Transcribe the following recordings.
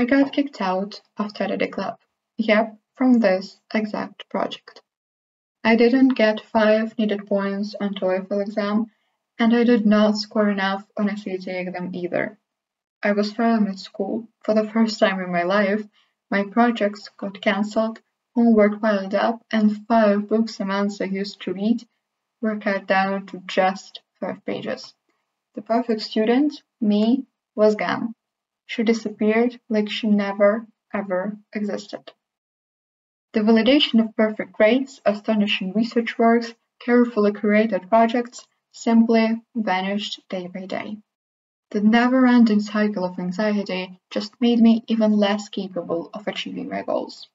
I got kicked out of the club. Yep, from this exact project. I didn't get 5 needed points on TOEFL exam, and I did not score enough on a SAT exam either. I was failing at school for the first time in my life. My projects got cancelled, homework piled up, and 5 books a month I used to read were cut down to just 5 pages. The perfect student, me, was gone. She disappeared like she never, ever existed. The validation of perfect grades, astonishing research works, carefully curated projects simply vanished day by day. The never-ending cycle of anxiety just made me even less capable of achieving my goals.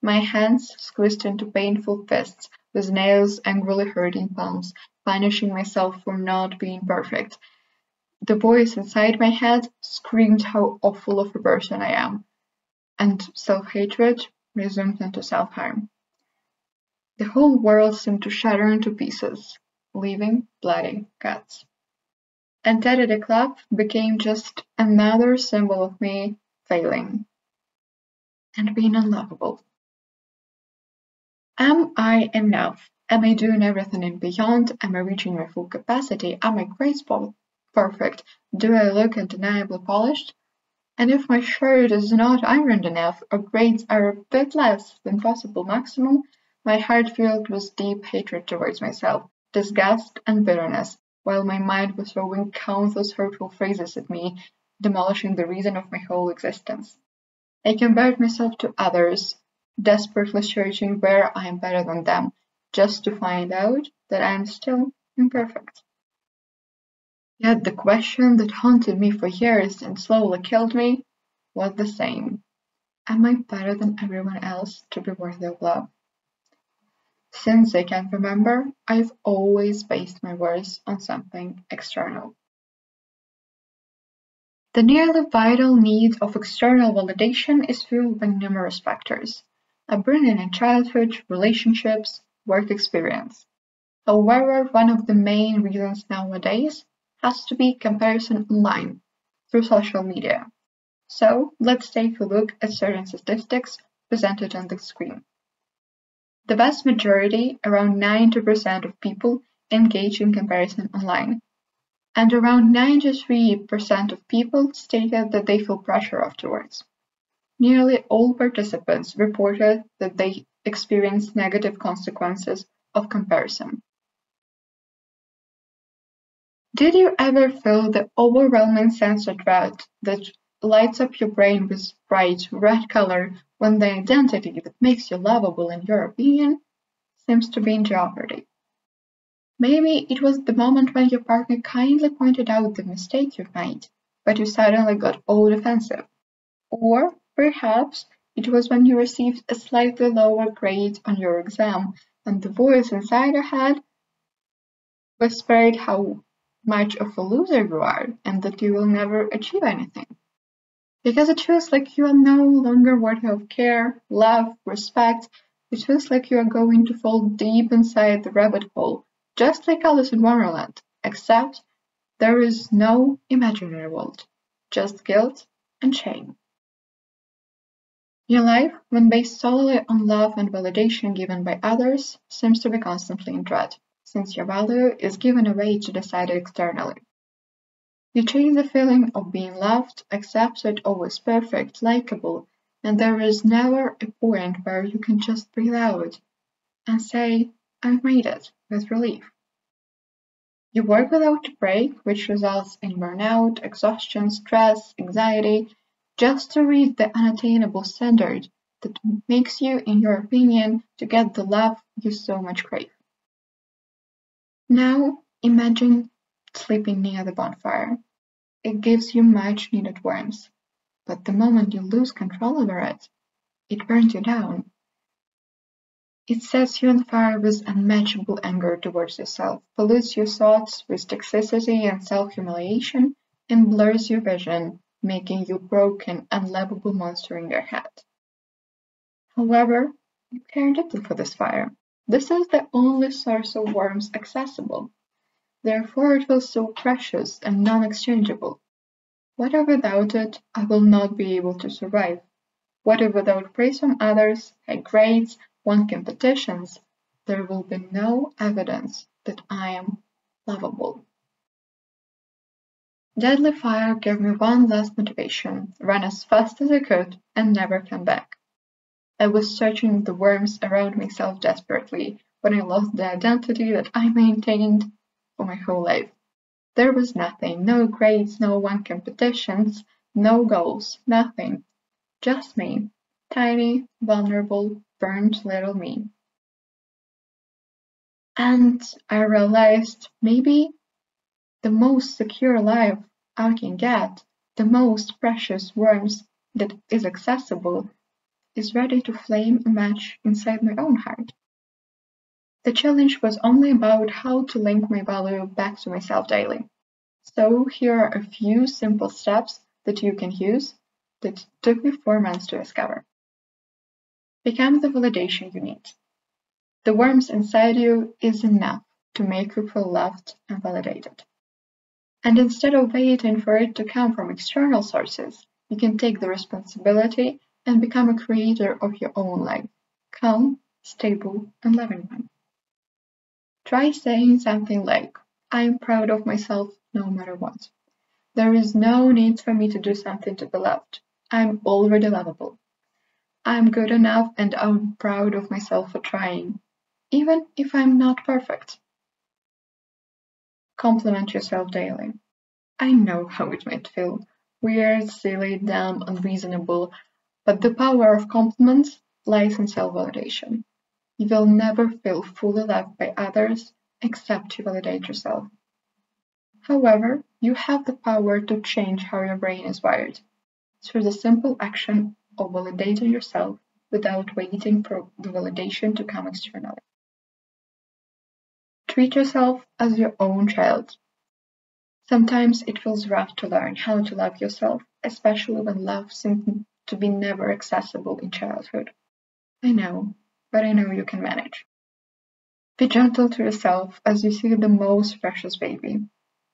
My hands squeezed into painful fists, with nails angrily hurting palms, punishing myself for not being perfect. The voice inside my head screamed how awful of a person I am, and self-hatred resumed into self-harm. The whole world seemed to shatter into pieces, leaving bloody cuts. And the club became just another symbol of me failing and being unlovable. Am I enough? Am I doing everything and beyond? Am I reaching my full capacity? Are my grades perfect? Do I look undeniably polished? And if my shirt is not ironed enough, or grades are a bit less than possible maximum, my heart filled with deep hatred towards myself, disgust and bitterness, while my mind was throwing countless hurtful phrases at me, demolishing the reason of my whole existence. I compared myself to others, desperately searching where I am better than them, just to find out that I am still imperfect. Yet the question that haunted me for years and slowly killed me was the same. Am I better than everyone else to be worthy of love? Since I can remember, I've always based my worth on something external. The nearly vital need of external validation is fueled by numerous factors: upbringing in childhood, relationships, work experience. However, one of the main reasons nowadays has to be comparison online, through social media. So let's take a look at certain statistics presented on the screen. The vast majority, around 90% of people, engage in comparison online, and around 93% of people stated that they feel pressure afterwards. Nearly all participants reported that they experienced negative consequences of comparison. Did you ever feel the overwhelming sense of dread that lights up your brain with bright red color when the identity that makes you lovable in your opinion seems to be in jeopardy? Maybe it was the moment when your partner kindly pointed out the mistake you made, but you suddenly got all defensive. Or perhaps it was when you received a slightly lower grade on your exam and the voice inside your head whispered how much of a loser you are and that you will never achieve anything. Because it feels like you are no longer worthy of care, love, respect. It feels like you are going to fall deep inside the rabbit hole, just like Alice in Wonderland, except there is no imaginary world, just guilt and shame. Your life, when based solely on love and validation given by others, seems to be constantly in dread, since your value is given away to decide externally. You chase the feeling of being loved, accepted, always perfect, likable, and there is never a point where you can just breathe out and say, I've made it, with relief. You work without a break, which results in burnout, exhaustion, stress, anxiety, just to reach the unattainable standard that makes you, in your opinion, to get the love you so much crave. Now, imagine sleeping near the bonfire. It gives you much needed warmth, but the moment you lose control over it, it burns you down. It sets you on fire with unmatchable anger towards yourself, pollutes your thoughts with toxicity and self-humiliation, and blurs your vision, making you a broken, unlovable monster in your head. However, you care deeply for this fire. This is the only source of warmth accessible. Therefore, it feels so precious and non-exchangeable. What if without it I will not be able to survive? What if without praise from others, high grades, won competitions, there will be no evidence that I am lovable? Deadly fire gave me one last motivation: run as fast as I could and never come back. I was searching the worms around myself desperately when I lost the identity that I maintained for my whole life. There was nothing, no grades, no won competitions, no goals, nothing. Just me, tiny, vulnerable, burned little me. And I realized maybe the most secure life I can get, the most precious worms that is accessible, is ready to flame a match inside my own heart. The challenge was only about how to link my value back to myself daily. So here are a few simple steps that you can use that took me 4 months to discover. Become the validation you need. The worms inside you is enough to make you feel loved and validated. And instead of waiting for it to come from external sources, you can take the responsibility and become a creator of your own life, calm, stable, and loving one. Try saying something like, I am proud of myself no matter what. There is no need for me to do something to be loved. I'm already lovable. I'm good enough and I'm proud of myself for trying, even if I'm not perfect. Compliment yourself daily. I know how it might feel weird, silly, dumb, unreasonable, but the power of compliments lies in self-validation. You will never feel fully loved by others except you validate yourself. However, you have the power to change how your brain is wired through the simple action of validating yourself without waiting for the validation to come externally. Treat yourself as your own child. Sometimes it feels rough to learn how to love yourself, especially when love seems to be never accessible in childhood. I know, but I know you can manage. Be gentle to yourself as you see the most precious baby.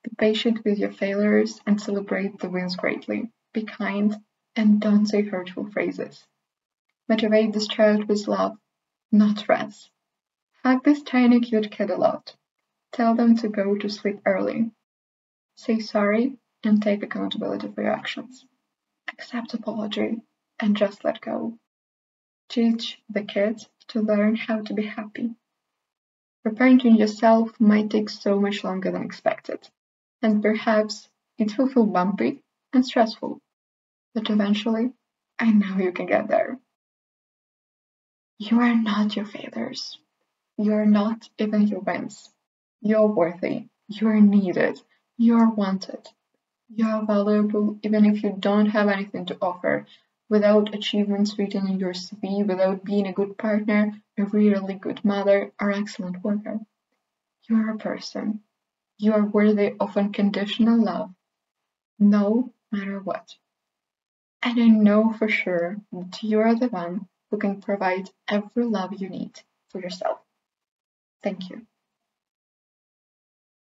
Be patient with your failures and celebrate the wins greatly. Be kind and don't say hurtful phrases. Motivate this child with love, not threats. Hug this tiny cute kid a lot. Tell them to go to sleep early. Say sorry and take accountability for your actions. Accept apology and just let go. Teach the kids to learn how to be happy. Reparenting yourself might take so much longer than expected, and perhaps it will feel bumpy and stressful, but eventually, I know you can get there. You are not your failures. You are not even your wins. You're worthy. You're needed. You're wanted. You're valuable even if you don't have anything to offer, without achievements written in your CV, without being a good partner, a really good mother, or excellent worker. You're a person. You are worthy of unconditional love, no matter what. And I know for sure that you are the one who can provide every love you need for yourself. Thank you.